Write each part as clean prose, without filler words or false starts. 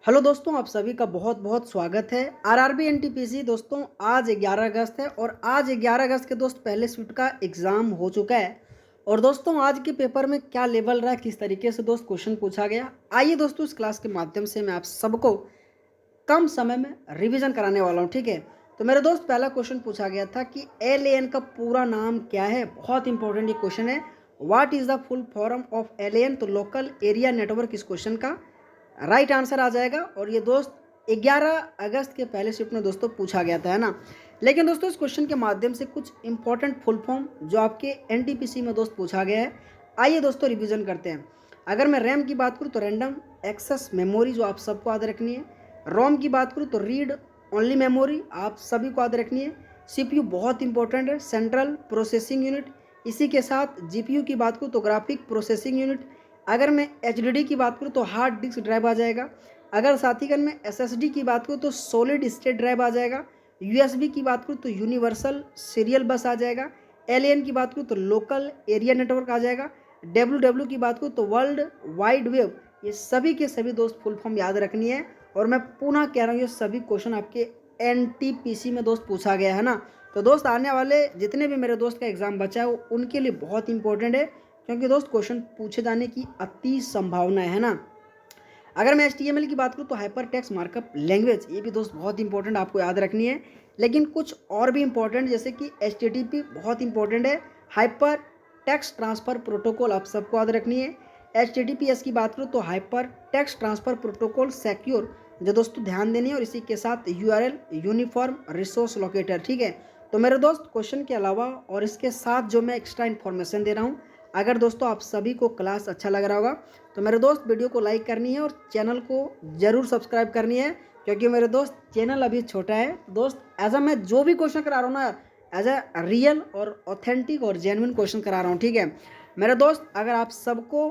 Hello दोस्तों, आप सभी का बहुत बहुत स्वागत है। आरआरबी एनटीपीसी दोस्तों, आज 11 अगस्त है और आज 11 अगस्त के दोस्त पहले शिफ्ट का एग्ज़ाम हो चुका है। और दोस्तों आज के पेपर में क्या लेवल रहा, किस तरीके से दोस्त क्वेश्चन पूछा गया, आइए दोस्तों इस क्लास के माध्यम से मैं आप सबको कम समय में रिवीजन कराने वाला हूँ। ठीक है, तो मेरे दोस्त पहला क्वेश्चन पूछा गया था कि एलएएन का पूरा नाम क्या है। बहुत इंपॉर्टेंट ये क्वेश्चन है। What is the full form of LAN, तो लोकल एरिया नेटवर्क इस क्वेश्चन का राइट आंसर आ जाएगा। और ये दोस्त 11 अगस्त के पहले शिफ्ट में दोस्तों पूछा गया था, है ना। लेकिन दोस्तों इस क्वेश्चन के माध्यम से कुछ इंपॉर्टेंट फुल फॉर्म जो आपके एनटीपीसी में दोस्त पूछा गया है, आइए दोस्तों रिवीजन करते हैं। अगर मैं रैम की बात करूँ तो रैंडम एक्सेस मेमोरी जो आप सबको याद रखनी है। रोम की बात करूँ तो रीड ओनली मेमोरी आप सभी को याद रखनी है। सीपीयू बहुत इंपॉर्टेंट है, सेंट्रल प्रोसेसिंग यूनिट। इसी के साथ जीपीयू की बात करूँ तो ग्राफिक प्रोसेसिंग यूनिट। अगर मैं एचडीडी की बात करूँ तो हार्ड डिस्क ड्राइव आ जाएगा। अगर साथ ही में एसएसडी की बात करूँ तो सॉलिड स्टेट ड्राइव आ जाएगा। यूएसबी की बात करूँ तो यूनिवर्सल सीरियल बस आ जाएगा। एलएएन की बात करूँ तो लोकल एरिया नेटवर्क आ जाएगा। डब्ल्यू की बात करूँ तो वर्ल्ड वाइड वेब। ये सभी के सभी दोस्त फुल फॉर्म याद रखनी है। और मैं पुनः कह रहा हूँ, ये सभी क्वेश्चन आपके एनटीपीसी में दोस्त पूछा गया है ना। तो दोस्त आने वाले जितने भी मेरे दोस्त का एग्जाम बचा है वो उनके लिए बहुत इंपॉर्टेंट है, क्योंकि दोस्त क्वेश्चन पूछे जाने की अति संभावना है ना। अगर मैं HTML की बात करूँ तो हाइपर टेक्स्ट मार्कअप लैंग्वेज, ये भी दोस्त बहुत इंपॉर्टेंट आपको याद रखनी है। लेकिन कुछ और भी इंपॉर्टेंट जैसे कि HTTP बहुत इंपॉर्टेंट है। हाइपर टेक्स्ट ट्रांसफ़र प्रोटोकॉल आप सबको याद रखनी है। HTTPS की बात करूँ तो hyper text transfer protocol secure, जो दोस्तों ध्यान देनी है। और इसी के साथ URL यूनिफॉर्म रिसोर्स लोकेटर। ठीक है, तो मेरे दोस्त क्वेश्चन के अलावा और इसके साथ जो मैं एक्स्ट्रा इन्फॉर्मेशन दे रहा हूँ, अगर दोस्तों आप सभी को क्लास अच्छा लग रहा होगा तो मेरे दोस्त वीडियो को लाइक करनी है और चैनल को ज़रूर सब्सक्राइब करनी है, क्योंकि मेरे दोस्त चैनल अभी छोटा है। दोस्त एज अ मैं जो भी क्वेश्चन करा रहा हूँ ना, एज अ रियल और ऑथेंटिक और जेन्युइन क्वेश्चन करा रहा हूँ। ठीक है मेरे दोस्त, अगर आप सबको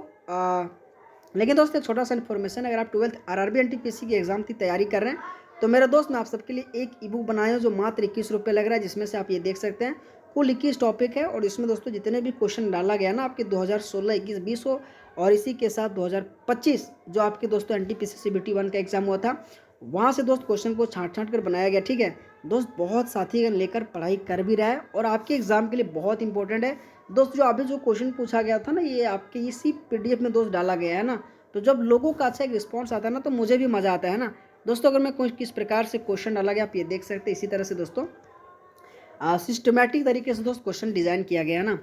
लेकिन दोस्त एक छोटा सा इन्फॉर्मेशन, अगर आप 12th आरआरबी एनटीपीसी की एग्ज़ाम की तैयारी कर रहे हैं तो मेरे दोस्त मैं आप सबके लिए एक ई बुक बनाया हूँ जो मात्र 21 रुपये लग रहा है, जिसमें से आप ये देख सकते हैं कुल 21 टॉपिक है। और इसमें दोस्तों जितने भी क्वेश्चन डाला गया ना आपके 2016, 21, 20 हो, और इसी के साथ 2025 जो आपके दोस्तों एनटीपीसी सीबीटी 1 का एग्जाम हुआ था, वहाँ से दोस्त क्वेश्चन को छाँट छाँट कर बनाया गया। ठीक है दोस्त, बहुत साथीगण लेकर पढ़ाई कर भी रहा है और आपके एग्जाम के लिए बहुत इंपॉर्टेंट है। दोस्त जो अभी जो क्वेश्चन पूछा गया था ना, ये आपके इसी पीडीएफ में दोस्त डाला गया है ना। तो जब लोगों का अच्छा एक रिस्पॉन्स आता है ना तो मुझे भी मज़ा आता है ना। दोस्तों अगर मैं कोई किस प्रकार से क्वेश्चन डाला गया आप ये देख सकते हैं। इसी तरह से दोस्तों सिस्टमैटिक तरीके से दोस्त क्वेश्चन डिज़ाइन किया गया है ना।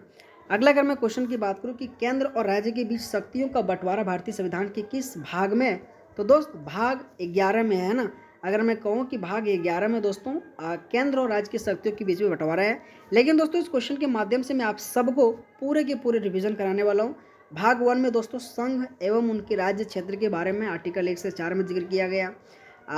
अगला अगर मैं क्वेश्चन की बात करूं कि केंद्र और राज्य के बीच शक्तियों का बंटवारा भारतीय संविधान के किस भाग में है, तो दोस्त भाग 11 में है ना। अगर मैं कहूं कि भाग 11 में दोस्तों केंद्र और राज्य की शक्तियों के बीच में बंटवारा है। लेकिन दोस्तों इस क्वेश्चन के माध्यम से मैं आप सबको पूरे के पूरे रिविजन कराने वाला हूँ। भाग 1 में दोस्तों संघ एवं उनके राज्य क्षेत्र के बारे में आर्टिकल 1 से 4 में जिक्र किया गया।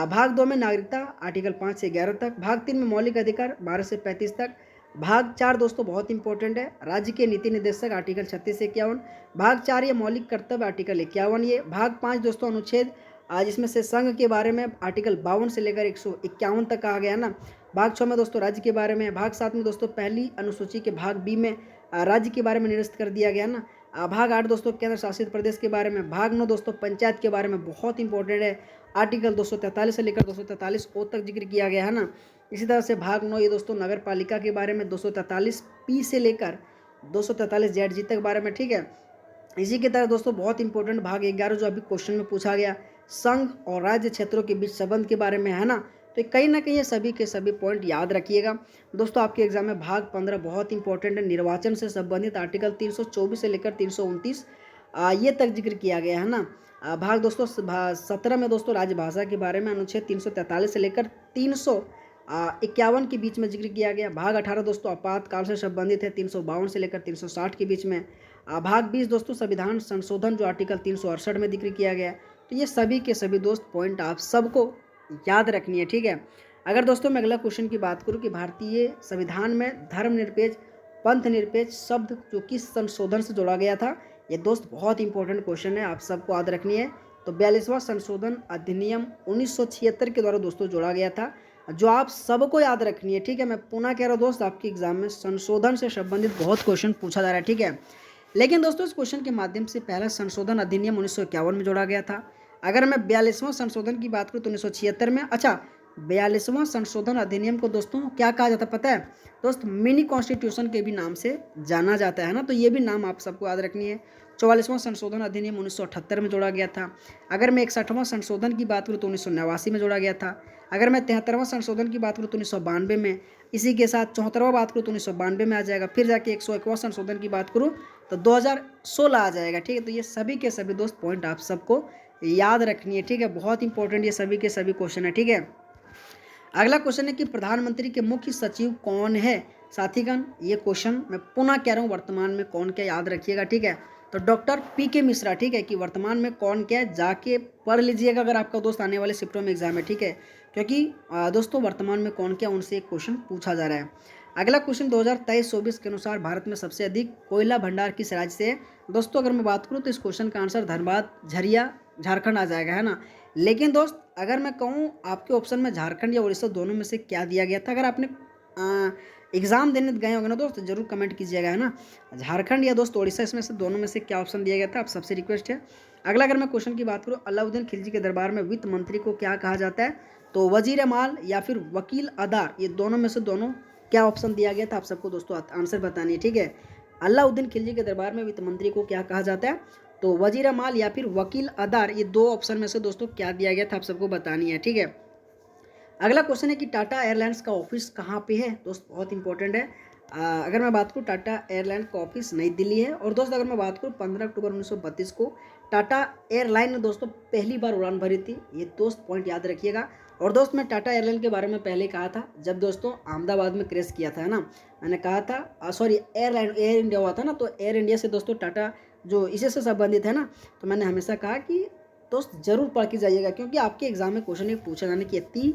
भाग 2 में नागरिकता आर्टिकल 5 से 11 तक। भाग 3 में मौलिक अधिकार 12 से 35 तक। भाग 4 दोस्तों बहुत इंपॉर्टेंट है, राज्य के नीति निर्देशक आर्टिकल 36 से 51। भाग 4 ये मौलिक कर्तव्य आर्टिकल 51 ये। भाग 5 दोस्तों अनुच्छेद जिसमें से संघ के बारे में आर्टिकल 52 से लेकर 151 तक कहा गया ना। भाग 6 में दोस्तों राज्य के बारे में। भाग 7 में दोस्तों पहली अनुसूची के भाग बी में राज्य के बारे में निर्दिष्ट कर दिया गया ना। भाग 8 दोस्तों केंद्र शासित प्रदेश के बारे में। भाग 9 दोस्तों पंचायत के बारे में, बहुत इंपॉर्टेंट है, आर्टिकल 243 से लेकर 243 ओ तक जिक्र किया गया है ना। इसी तरह से भाग 9 ये दोस्तों नगर पालिका के बारे में 243 पी से लेकर 243 जेड जी तक बारे में। ठीक है, इसी की तरह दोस्तों बहुत इंपॉर्टेंट भाग 11 जो अभी क्वेश्चन में पूछा गया, संघ और राज्य क्षेत्रों के बीच संबंध के बारे में है ना। तो कहीं ना कहीं ये सभी के सभी पॉइंट याद रखिएगा। दोस्तों आपके एग्जाम में भाग 15 बहुत इंपॉर्टेंट है, निर्वाचन से संबंधित आर्टिकल 324 से लेकर 329 ये तक जिक्र किया गया है ना। भाग दोस्तों 17 में दोस्तों राजभाषा के बारे में अनुच्छेद 343 से लेकर 351 के बीच में जिक्र किया गया। भाग 18 दोस्तों आपातकाल से संबंधित है, 352 से लेकर 360 के बीच में। भाग 20 दोस्तों संविधान संशोधन जो आर्टिकल 368 में जिक्र किया गया। तो ये सभी के सभी दोस्त पॉइंट आप सबको याद रखनी है। ठीक है, अगर दोस्तों मैं अगला क्वेश्चन की बात करूँ कि भारतीय संविधान में धर्मनिरपेक्ष पंथ निरपेक्ष शब्द जो किस संशोधन से जोड़ा गया था, ये दोस्त बहुत इंपॉर्टेंट क्वेश्चन है, आप सबको याद रखनी है। तो 42वां संशोधन अधिनियम 1976 के द्वारा दोस्तों जोड़ा गया था, जो आप सबको याद रखनी है। ठीक है, मैं पुनः कह रहा हूँ दोस्त, आपके एग्जाम में संशोधन से संबंधित बहुत क्वेश्चन पूछा जा रहा है। ठीक है, लेकिन दोस्तों इस क्वेश्चन के माध्यम से पहला संशोधन अधिनियम 1951 में जोड़ा गया था। अगर मैं 42वां संशोधन की बात करूँ तो 1976 में, अच्छा 42वां संशोधन अधिनियम को दोस्तों क्या कहा जाता है पता है दोस्त? मिनी कॉन्स्टिट्यूशन के भी नाम से जाना जाता है ना, तो ये भी नाम आप सबको याद रखनी है। 44वां संशोधन अधिनियम 1978 में जोड़ा गया था। अगर मैं 61वां संशोधन की बात करूँ तो 1989 में जोड़ा गया था। अगर मैं 73वां संशोधन की बात करूँ तो 1992 में। इसी के साथ 74वां बात करूँ तो 1992 में आ जाएगा। फिर जाके 101वां संशोधन की बात करूँ तो 2016 आ जाएगा। ठीक है, तो ये सभी के सभी दोस्त पॉइंट आप सबको याद रखनी है। ठीक है, बहुत इंपॉर्टेंट ये सभी के सभी क्वेश्चन है। ठीक है, अगला क्वेश्चन है कि प्रधानमंत्री के मुख्य सचिव कौन है? साथीगण, ये क्वेश्चन मैं पुनः कह रहा हूँ, वर्तमान में कौन क्या याद रखिएगा। ठीक है, तो डॉक्टर पी.के. मिश्रा। ठीक है, कि वर्तमान में कौन क्या है जाके पढ़ लीजिएगा अगर आपका दोस्त आने वाले शिफ्टों में एग्जाम है। ठीक है, क्योंकि दोस्तों वर्तमान में कौन क्या उनसे एक क्वेश्चन पूछा जा रहा है। अगला क्वेश्चन 2023-24 के अनुसार भारत में सबसे अधिक कोयला भंडार किस राज्य से है? दोस्तों अगर मैं बात करूँ तो इस क्वेश्चन का आंसर धनबाद, झरिया, झारखंड आ जाएगा, है ना। लेकिन दोस्त अगर मैं कहूँ आपके ऑप्शन में झारखंड या उड़ीसा दोनों में से क्या दिया गया था, अगर आपने एग्जाम देने गए होंगे ना दोस्त, जरूर कमेंट कीजिएगा, है ना। झारखंड या दोस्त उड़ीसा, इसमें से दोनों में से क्या ऑप्शन दिया गया था, आप सबसे रिक्वेस्ट है। अगला अगर मैं क्वेश्चन की बात करूँ, अलाउद्दीन खिलजी के दरबार में वित्त मंत्री को क्या कहा जाता है? तो वजीर माल या फिर वकील अदार, ये दोनों में से दोनों क्या ऑप्शन दिया गया था, आप सबको दोस्तों आंसर बतानी है। ठीक है, अलाउद्दीन खिलजी के दरबार में वित्त मंत्री को क्या कहा जाता है? तो वजीर माल या फिर वकील अदार, ये दो ऑप्शन में से दोस्तों क्या दिया गया था, आप सबको बतानी है। ठीक है, अगला क्वेश्चन है कि टाटा एयरलाइंस का ऑफिस कहाँ पे है? दोस्त बहुत इंपॉर्टेंट है। अगर मैं बात करूँ टाटा एयरलाइंस का ऑफिस नई दिल्ली है। और दोस्त अगर मैं बात करूँ 15 अक्टूबर 1932 को टाटा एयरलाइन ने दोस्तों पहली बार उड़ान भरी थी। ये दोस्त पॉइंट याद रखिएगा। और दोस्त मैं टाटा एयरलाइन के बारे में पहले कहा था जब दोस्तों अहमदाबाद में क्रैश किया था, है ना। मैंने कहा था सॉरी एयर इंडिया हुआ था ना, तो एयर इंडिया से दोस्तों टाटा जो इसी से संबंधित है ना, तो मैंने हमेशा कहा कि दोस्त जरूर पढ़ के जाइएगा क्योंकि आपके एग्जाम में क्वेश्चन एक पूछा जाने की इतनी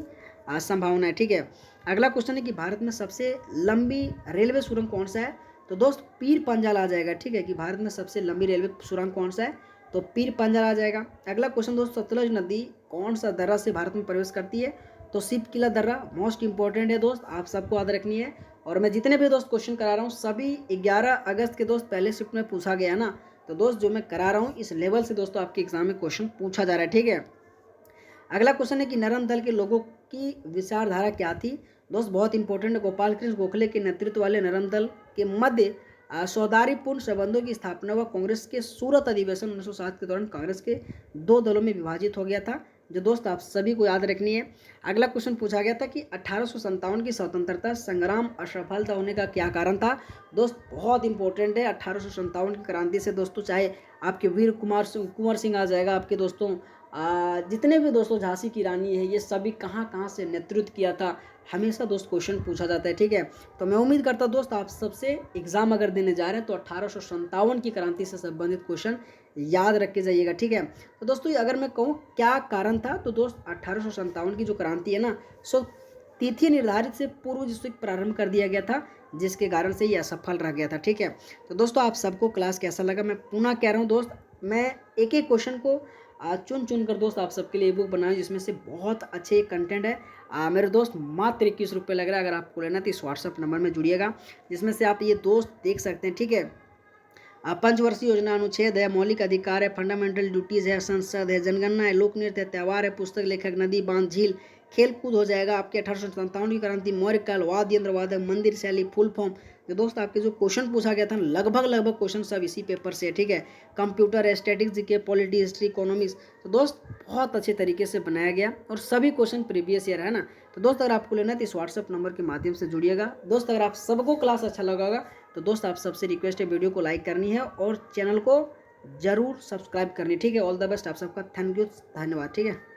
संभावना है। ठीक है, अगला क्वेश्चन है कि भारत में सबसे लंबी रेलवे सुरंग कौन सा है? तो दोस्त पीर पंजाल आ जाएगा। ठीक है, कि भारत में सबसे लंबी रेलवे सुरंग कौन सा है? तो पीर पंजाल आ जाएगा। अगला क्वेश्चन दोस्त, सतलज नदी कौन सा दर्रा से भारत में प्रवेश करती है? तो शिव किला दर्रा मोस्ट इंपॉर्टेंट है दोस्त, आप सबको याद रखनी है। और मैं जितने भी दोस्त क्वेश्चन करा रहा हूँ सभी 11 अगस्त के दोस्त पहले शिफ्ट में पूछा गया ना, तो दोस्त जो मैं करा रहा हूँ इस लेवल से दोस्तों आपके एग्जाम में क्वेश्चन पूछा जा रहा है। ठीक है, अगला क्वेश्चन है कि नरम दल के लोगों की विचारधारा क्या थी? दोस्त बहुत इंपॉर्टेंट है, गोपाल कृष्ण गोखले के नेतृत्व वाले नरम दल के मध्य सौदारीपूर्ण संबंधों की स्थापना व कांग्रेस के सूरत अधिवेशन 1907 के दौरान कांग्रेस के दो दलों में विभाजित हो गया था, जो दोस्त आप सभी को याद रखनी है। अगला क्वेश्चन पूछा गया था कि 1857 की स्वतंत्रता संग्राम असफलता होने का क्या कारण था? दोस्त बहुत इंपॉर्टेंट है, 1857 की क्रांति से दोस्तों चाहे आपके वीर कुंवर सिंह आ जाएगा, आपके दोस्तों जितने भी दोस्तों झांसी की रानी है, ये सभी कहाँ कहाँ से नेतृत्व किया था, हमेशा दोस्त क्वेश्चन पूछा जाता है। ठीक है, तो मैं उम्मीद करता हूँ दोस्त आप सबसे एग्जाम अगर देने जा रहे हैं तो 1857 की क्रांति से संबंधित क्वेश्चन याद रख के जाइएगा। ठीक है, तो दोस्तों अगर मैं कहूँ क्या कारण था, तो दोस्त 1857 की जो क्रांति है ना, सो तिथि निर्धारित से पूर्व जिसको प्रारंभ कर दिया गया था, जिसके कारण से ये असफल रह गया था। ठीक है, तो दोस्तों आप सबको क्लास कैसा लगा, मैं पुनः कह रहा हूँ दोस्त, मैं एक एक क्वेश्चन को चुन चुन कर दोस्त आप सबके लिए बुक बनाया जिसमें से बहुत अच्छे कंटेंट है। मेरे दोस्त मात्र 21 रुपये लग रहा है, अगर आपको लेना तो इस व्हाट्सअप नंबर में जुड़िएगा, जिसमें से आप ये दोस्त देख सकते हैं। ठीक है, पंचवर्षीय योजना, अनुच्छेद है, मौलिक अधिकार है, फंडामेंटल ड्यूटीज़ है, संसद है, जनगणना है, लोक नृत्य है, त्यौहार है, पुस्तक लेखक, नदी बांध, झील, खेल कूद हो जाएगा आपके 1857 की क्रांति, मौर्य काल, वाद्य यंत्र वादक, मंदिर शैली, फुल फॉर्म। तो दोस्त आपके जो क्वेश्चन पूछा गया था लगभग क्वेश्चन सब इसी पेपर से है। ठीक है, computer, statics, GK, polity, history, economics, तो दोस्त बहुत अच्छे तरीके से बनाया गया और सभी क्वेश्चन प्रीवियस ईयर है ना। तो दोस्त अगर आपको लेना है तो इस व्हाट्सअप नंबर के माध्यम से जुड़िएगा। दोस्त अगर आप सबको क्लास अच्छा लगा होगा तो दोस्त आप सबसे रिक्वेस्ट है वीडियो को लाइक करनी है और चैनल को जरूर सब्सक्राइब करनी। ठीक है, ऑल द बेस्ट आप सबका, थैंक यू, धन्यवाद। ठीक है।